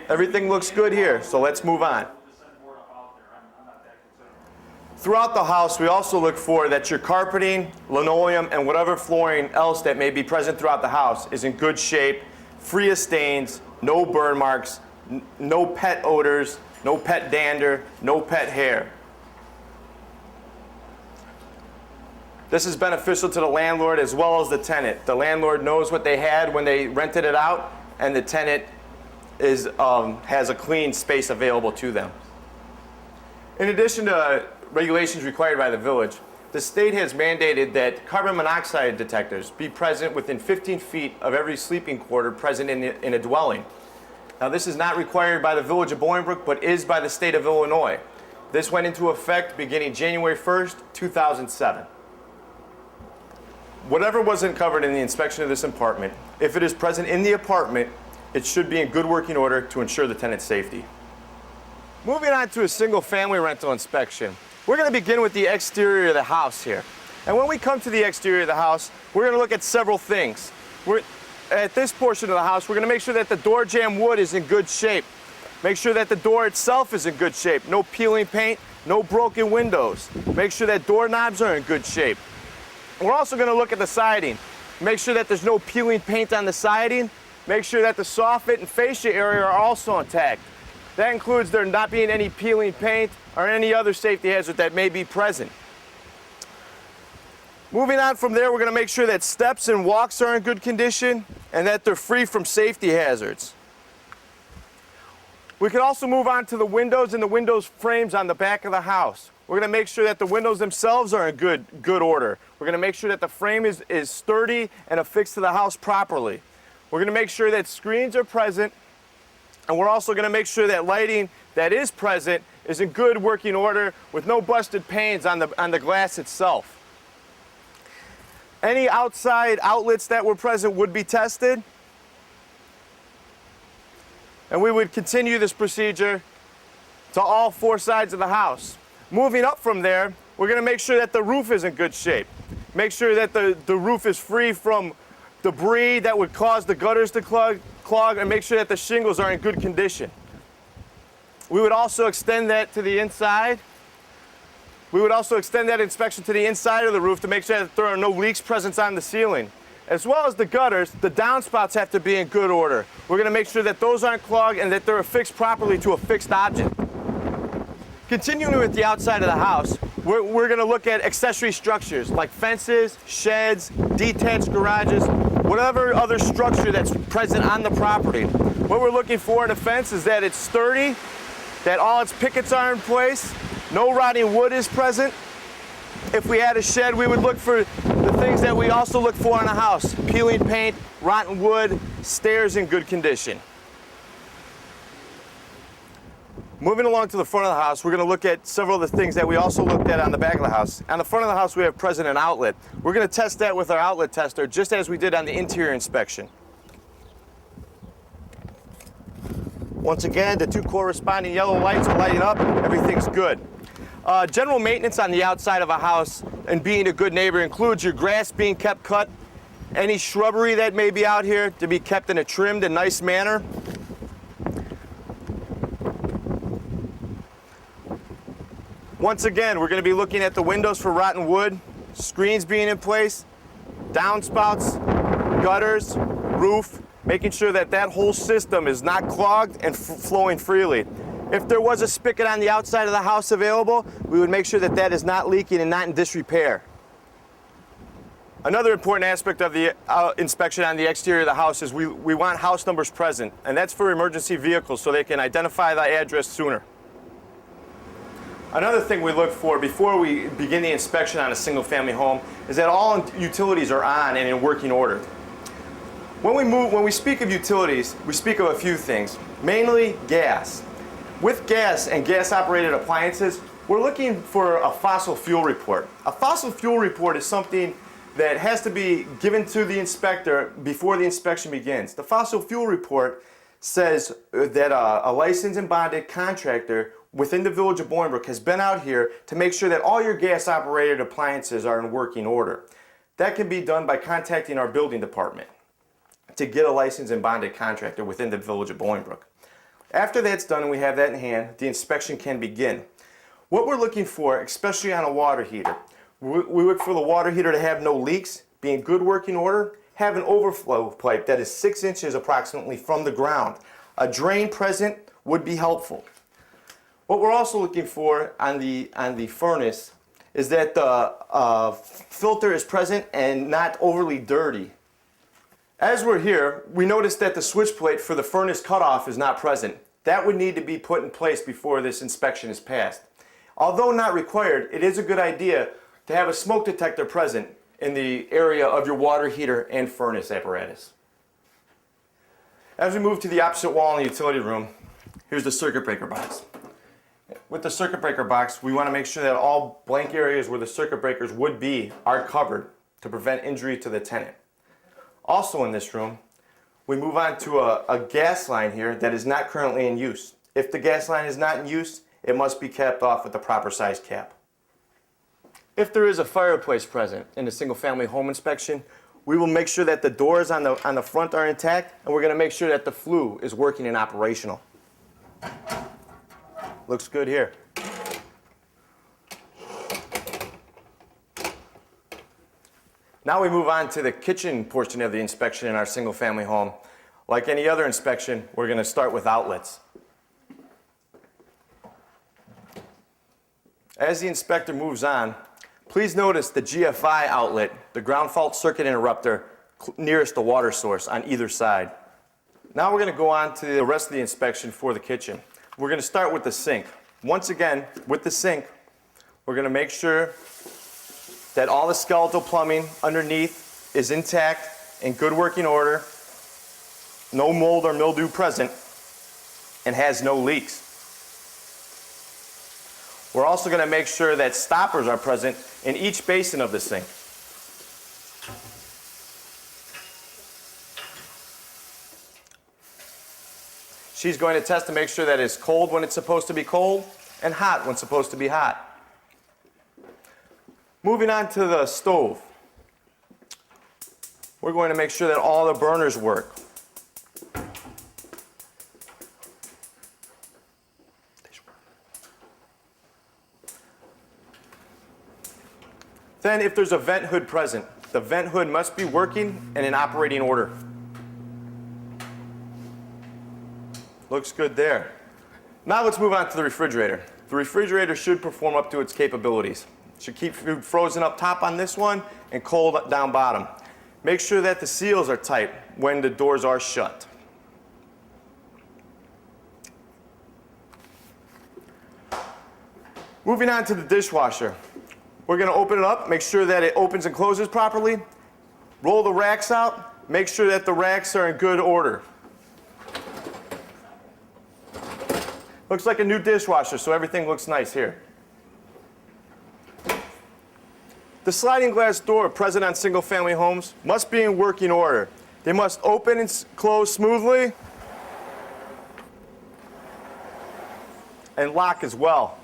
Everything looks good here, so let's move on. Throughout the house, we also look for that your carpeting, linoleum, and whatever flooring else that may be present throughout the house is in good shape, free of stains, no burn marks, no pet odors, no pet dander, no pet hair. This is beneficial to the landlord as well as the tenant. The landlord knows what they had when they rented it out, and the tenant has a clean space available to them. In addition to regulations required by the village, the state has mandated that carbon monoxide detectors be present within 15 feet of every sleeping quarter present in a dwelling. Now, this is not required by the village of Bolingbrook, but is by the state of Illinois. This went into effect beginning January 1st, 2007. Whatever wasn't covered in the inspection of this apartment, if it is present in the apartment, it should be in good working order to ensure the tenant's safety. Moving on to a single family rental inspection. We're going to begin with the exterior of the house here. And when we come to the exterior of the house, we're going to look at several things. At this portion of the house, we're going to make sure that the door jamb wood is in good shape. Make sure that the door itself is in good shape. No peeling paint, no broken windows. Make sure that doorknobs are in good shape. We're also going to look at the siding. Make sure that there's no peeling paint on the siding. Make sure that the soffit and fascia area are also intact. That includes there not being any peeling paint or any other safety hazard that may be present. Moving on from there, we're going to make sure that steps and walks are in good condition and that they're free from safety hazards. We can also move on to the windows and the windows frames on the back of the house. We're going to make sure that the windows themselves are in good order. We're going to make sure that the frame is sturdy and affixed to the house properly. We're going to make sure that screens are present, and we're also going to make sure that lighting that is present is in good working order with no busted panes on the glass itself. Any outside outlets that were present would be tested, and we would continue this procedure to all four sides of the house. Moving up from there, we're going to make sure that the roof is in good shape. Make sure that the roof is free from debris that would cause the gutters to clog, and make sure that the shingles are in good condition. We would also extend that to the inside. We would also extend that inspection to the inside of the roof to make sure that there are no leaks present on the ceiling. As well as the gutters, the downspouts have to be in good order. We're going to make sure that those aren't clogged and that they're affixed properly to a fixed object. Continuing with the outside of the house, we're going to look at accessory structures like fences, sheds, detached garages, whatever other structure that's present on the property. What we're looking for in a fence is that it's sturdy, that all its pickets are in place, no rotting wood is present. If we had a shed, we would look for the things that we also look for in a house: peeling paint, rotten wood, stairs in good condition. Moving along to the front of the house, we're going to look at several of the things that we also looked at on the back of the house. On the front of the house, we have present an outlet. We're going to test that with our outlet tester, just as we did on the interior inspection. Once again, the two corresponding yellow lights are lighting up. Everything's good. General maintenance on the outside of a house and being a good neighbor includes your grass being kept cut, any shrubbery that may be out here to be kept in a trimmed and nice manner. Once again, we're going to be looking at the windows for rotten wood, screens being in place, downspouts, gutters, roof, making sure that that whole system is not clogged and flowing freely. If there was a spigot on the outside of the house available, we would make sure that that is not leaking and not in disrepair. Another important aspect of the inspection on the exterior of the house is we want house numbers present, and that's for emergency vehicles so they can identify the address sooner. Another thing we look for before we begin the inspection on a single-family home is that all utilities are on and in working order. When we speak of utilities, we speak of a few things, mainly gas. With gas and gas-operated appliances, we're looking for a fossil fuel report. A fossil fuel report is something that has to be given to the inspector before the inspection begins. The fossil fuel report says that a licensed and bonded contractor within the Village of Bolingbrook has been out here to make sure that all your gas-operated appliances are in working order. That can be done by contacting our building department to get a licensed and bonded contractor within the Village of Bolingbrook. After that's done and we have that in hand, the inspection can begin. What we're looking for, especially on a water heater, we look for the water heater to have no leaks, be in good working order, have an overflow pipe that is 6 inches approximately from the ground. A drain present would be helpful. What we're also looking for on the furnace is that the filter is present and not overly dirty. As we're here, we notice that the switch plate for the furnace cutoff is not present. That would need to be put in place before this inspection is passed. Although not required, it is a good idea to have a smoke detector present in the area of your water heater and furnace apparatus. As we move to the opposite wall in the utility room, here's the circuit breaker box. With the circuit breaker box, we want to make sure that all blank areas where the circuit breakers would be are covered to prevent injury to the tenant. Also in this room, we move on to a gas line here that is not currently in use. If the gas line is not in use, it must be capped off with the proper size cap. If there is a fireplace present in a single-family home inspection, we will make sure that the doors on the front are intact, and we're going to make sure that the flue is working and operational. Looks good here. Now we move on to the kitchen portion of the inspection in our single-family home. Like any other inspection, we're going to start with outlets. As the inspector moves on, please notice the GFI outlet, the ground fault circuit interrupter, nearest the water source on either side. Now we're going to go on to the rest of the inspection for the kitchen. We're going to start with the sink. Once again, with the sink, we're going to make sure that all the skeletal plumbing underneath is intact, in good working order, no mold or mildew present, and has no leaks. We're also going to make sure that stoppers are present in each basin of the sink. She's going to test to make sure that it's cold when it's supposed to be cold and hot when it's supposed to be hot. Moving on to the stove. We're going to make sure that all the burners work. Then if there's a vent hood present, the vent hood must be working and in operating order. Looks good there. Now let's move on to the refrigerator. The refrigerator should perform up to its capabilities. It should keep food frozen up top on this one and cold down bottom. Make sure that the seals are tight when the doors are shut. Moving on to the dishwasher. We're going to open it up, make sure that it opens and closes properly. Roll the racks out, make sure that the racks are in good order. Looks like a new dishwasher, so everything looks nice here. The sliding glass door present on single-family homes must be in working order. They must open and close smoothly and lock as well.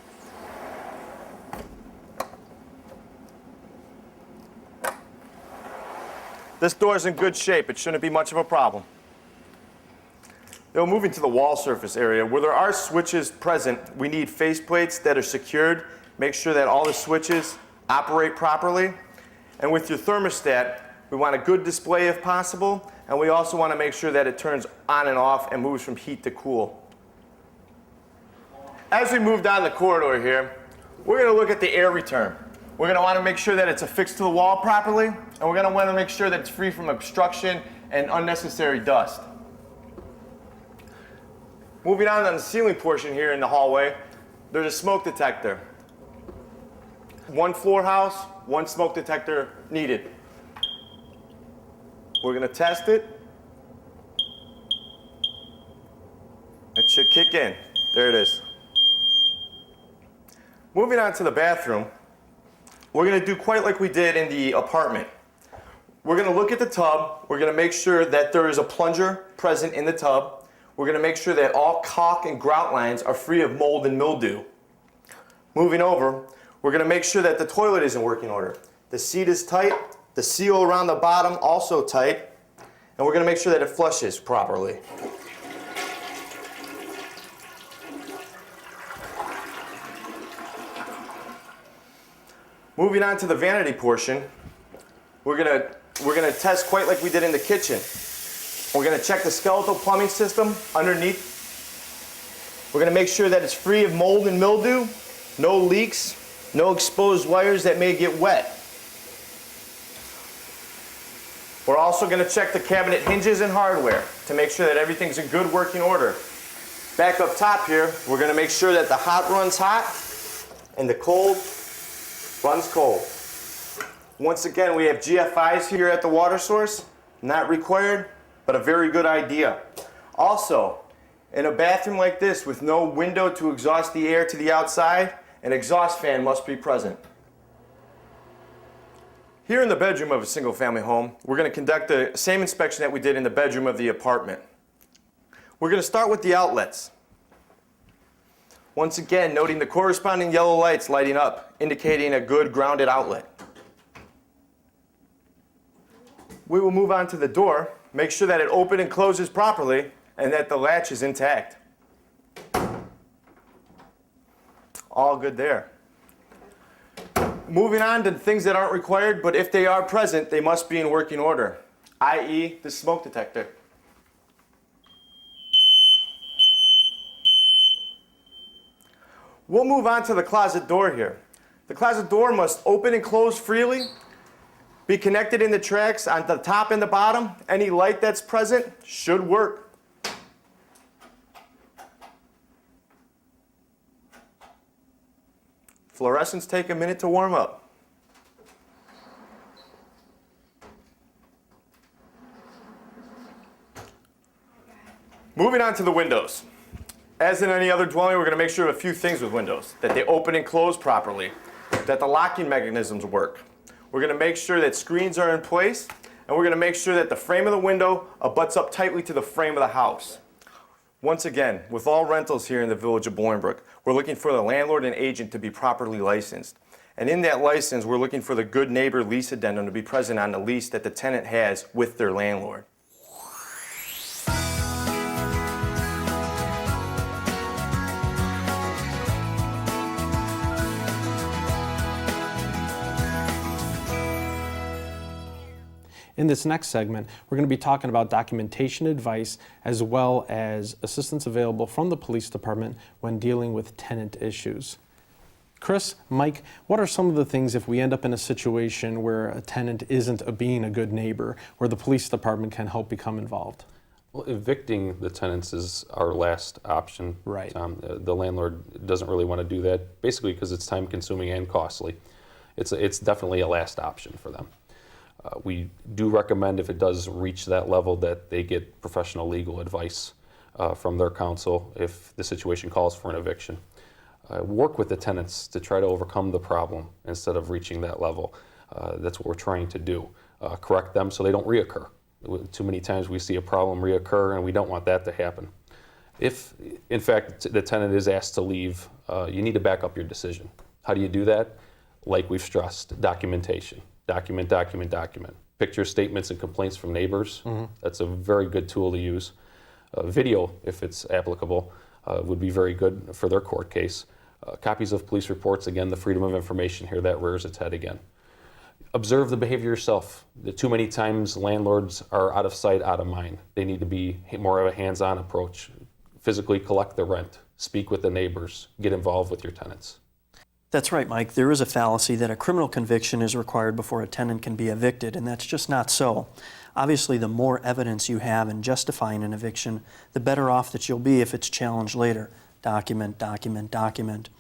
This door is in good shape. It shouldn't be much of a problem. Now moving to the wall surface area, where there are switches present, we need faceplates that are secured. Make sure that all the switches operate properly. And with your thermostat, we want a good display if possible, and we also want to make sure that it turns on and off and moves from heat to cool. As we move down the corridor here, we're going to look at the air return. We're going to want to make sure that it's affixed to the wall properly, and we're going to want to make sure that it's free from obstruction and unnecessary dust. Moving on the ceiling portion here in the hallway, there's a smoke detector. One floor house, one smoke detector needed. We're going to test it. It should kick in. There it is. Moving on to the bathroom, we're going to do quite like we did in the apartment. We're going to look at the tub. We're going to make sure that there is a plunger present in the tub. we're going to make sure that all caulk and grout lines are free of mold and mildew. Moving over, we're going to make sure that the toilet is in working order. The seat is tight, the seal around the bottom also tight, and we're going to make sure that it flushes properly. Moving on to the vanity portion, we're gonna test quite like we did in the kitchen. We're gonna check the skeletal plumbing system underneath. We're gonna make sure that it's free of mold and mildew, no leaks, no exposed wires that may get wet. We're also gonna check the cabinet hinges and hardware to make sure that everything's in good working order. Back up top here, we're gonna make sure that the hot runs hot and the cold runs cold. Once again, we have GFIs here at the water source. Not required, but a very good idea. Also, in a bathroom like this with no window to exhaust the air to the outside, an exhaust fan must be present. Here in the bedroom of a single family home, we're going to conduct the same inspection that we did in the bedroom of the apartment. We're going to start with the outlets. Once again, noting the corresponding yellow lights lighting up, indicating a good grounded outlet. We will move on to the door, make sure that it opens and closes properly, and that the latch is intact. All good there. Moving on to things that aren't required, but if they are present, they must be in working order, i.e. the smoke detector. We'll move on to the closet door here. The closet door must open and close freely, be connected in the tracks on the top and the bottom. Any light that's present should work. Fluorescents take a minute to warm up. Moving on to the windows. As in any other dwelling, we're going to make sure of a few things with windows. That they open and close properly. That the locking mechanisms work. We're going to make sure that screens are in place. And we're going to make sure that the frame of the window abuts up tightly to the frame of the house. Once again, with all rentals here in the village of Bolingbrook, we're looking for the landlord and agent to be properly licensed. And in that license, we're looking for the good neighbor lease addendum to be present on the lease that the tenant has with their landlord. In this next segment, we're going to be talking about documentation advice as well as assistance available from the police department when dealing with tenant issues. Chris, Mike, what are some of the things if we end up in a situation where a tenant isn't being a good neighbor, where the police department can help become involved? Well, evicting the tenants is our last option. Right. The landlord doesn't really want to do that, basically because it's time consuming and costly. It's definitely a last option for them. We do recommend if it does reach that level that they get professional legal advice from their counsel if the situation calls for an eviction. Work with the tenants to try to overcome the problem instead of reaching that level. That's what we're trying to do. Correct them so they don't reoccur. Too many times we see a problem reoccur and we don't want that to happen. If, in fact, the tenant is asked to leave, you need to back up your decision. How do you do that? Like we've stressed, documentation. Document, document, document. Picture statements and complaints from neighbors. Mm-hmm. That's a very good tool to use. Video, if it's applicable, would be very good for their court case. Copies of police reports, again, the freedom of information here, that rears its head again. Observe the behavior yourself. Too many times landlords are out of sight, out of mind. They need to be more of a hands-on approach. Physically collect the rent, speak with the neighbors, get involved with your tenants. That's right, Mike. There is a fallacy that a criminal conviction is required before a tenant can be evicted, and that's just not so. Obviously, the more evidence you have in justifying an eviction, the better off that you'll be if it's challenged later. Document, document, document.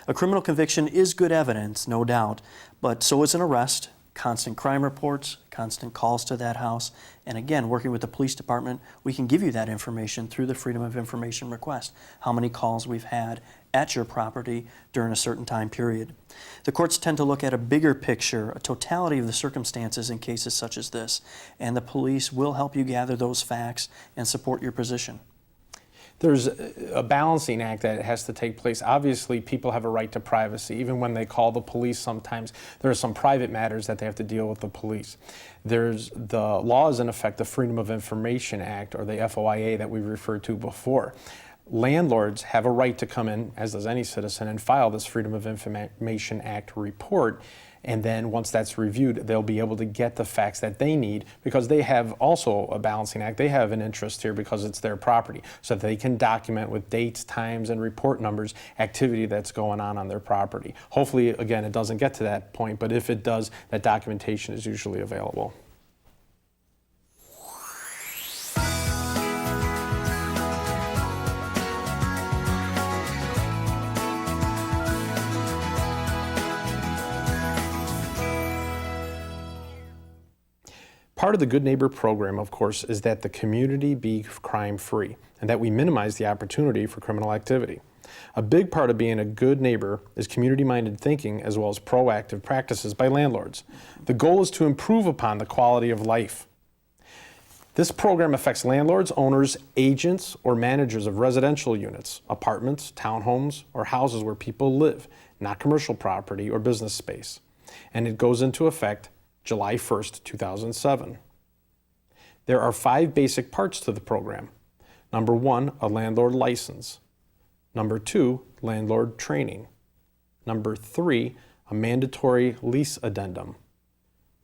A criminal conviction is good evidence, no doubt, but so is an arrest, constant crime reports, constant calls to that house, and again, working with the police department, we can give you that information through the Freedom of Information request, how many calls we've had at your property during a certain time period. The courts tend to look at a bigger picture, a totality of the circumstances in cases such as this, and the police will help you gather those facts and support your position. There's a balancing act that has to take place. Obviously, people have a right to privacy. Even when they call the police, sometimes there are some private matters that they have to deal with the police. There's the laws in effect, the Freedom of Information Act, or the FOIA that we referred to before. Landlords have a right to come in, as does any citizen, and file this Freedom of Information Act report. And then once that's reviewed, they'll be able to get the facts that they need, because they have also a balancing act. They have an interest here because it's their property, so that they can document with dates, times, and report numbers activity that's going on their property. Hopefully, again, it doesn't get to that point, but if it does, that documentation is usually available. Part of the Good Neighbor program, of course, is that the community be crime-free and that we minimize the opportunity for criminal activity. A big part of being a good neighbor is community-minded thinking as well as proactive practices by landlords. The goal is to improve upon the quality of life. This program affects landlords, owners, agents, or managers of residential units, apartments, townhomes, or houses where people live, not commercial property or business space. And it goes into effect July 1st, 2007. There are 5 basic parts to the program. Number 1, a landlord license. Number 2, landlord training. Number 3, a mandatory lease addendum.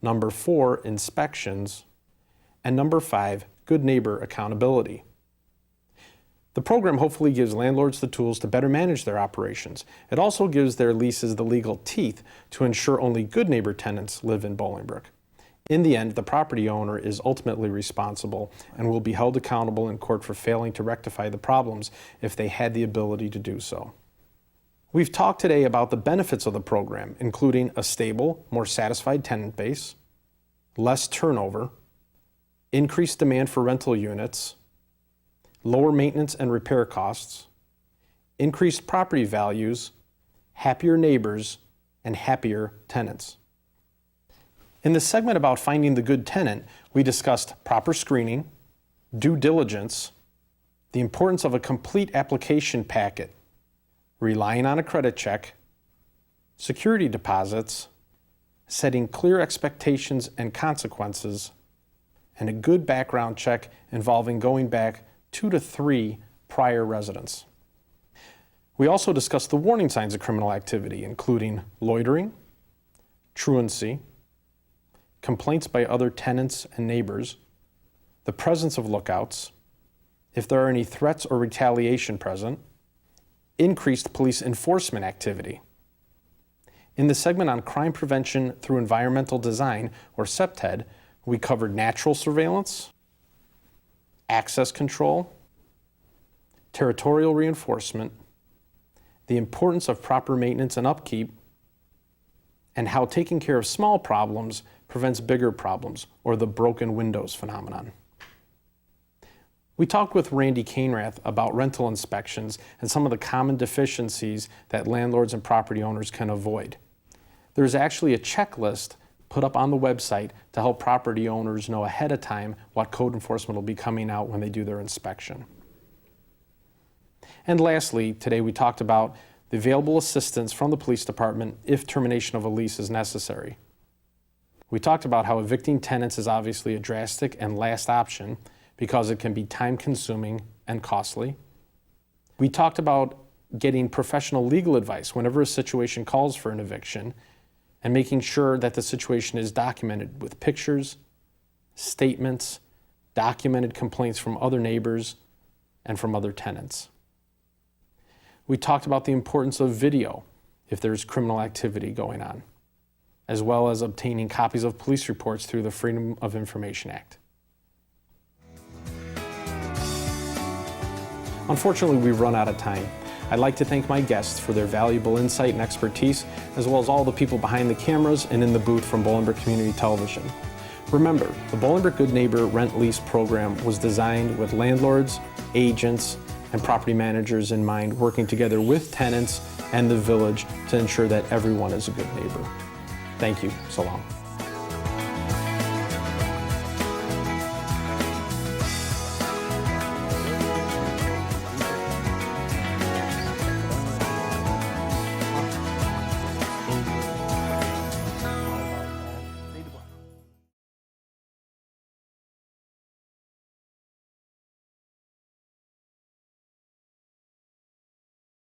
Number 4, inspections. And number 5, good neighbor accountability. The program hopefully gives landlords the tools to better manage their operations. It also gives their leases the legal teeth to ensure only good neighbor tenants live in Bolingbrook. In the end, the property owner is ultimately responsible and will be held accountable in court for failing to rectify the problems if they had the ability to do so. We've talked today about the benefits of the program, including a stable, more satisfied tenant base, less turnover, increased demand for rental units, lower maintenance and repair costs, increased property values, happier neighbors, and happier tenants. In the segment about finding the good tenant, we discussed proper screening, due diligence, the importance of a complete application packet, relying on a credit check, security deposits, setting clear expectations and consequences, and a good background check involving going back 2 to 3 prior residents. We also discussed the warning signs of criminal activity, including loitering, truancy, complaints by other tenants and neighbors, the presence of lookouts, if there are any threats or retaliation present, increased police enforcement activity. In the segment on crime prevention through environmental design, or CPTED, we covered natural surveillance, access control, territorial reinforcement, the importance of proper maintenance and upkeep, and how taking care of small problems prevents bigger problems, or the broken windows phenomenon. We talked with Randy Cainrath about rental inspections and some of the common deficiencies that landlords and property owners can avoid. There's actually a checklist put up on the website to help property owners know ahead of time what code enforcement will be coming out when they do their inspection. And lastly, today we talked about the available assistance from the police department if termination of a lease is necessary. We talked about how evicting tenants is obviously a drastic and last option because it can be time-consuming and costly. We talked about getting professional legal advice whenever a situation calls for an eviction, and making sure that the situation is documented with pictures, statements, documented complaints from other neighbors, and from other tenants. We talked about the importance of video if there's criminal activity going on, as well as obtaining copies of police reports through the Freedom of Information Act. Unfortunately, we've run out of time. I'd like to thank my guests for their valuable insight and expertise, as well as all the people behind the cameras and in the booth from Bolingbrook Community Television. Remember, the Bolingbrook Good Neighbor Rent Lease program was designed with landlords, agents, and property managers in mind, working together with tenants and the village to ensure that everyone is a good neighbor. Thank you. So long.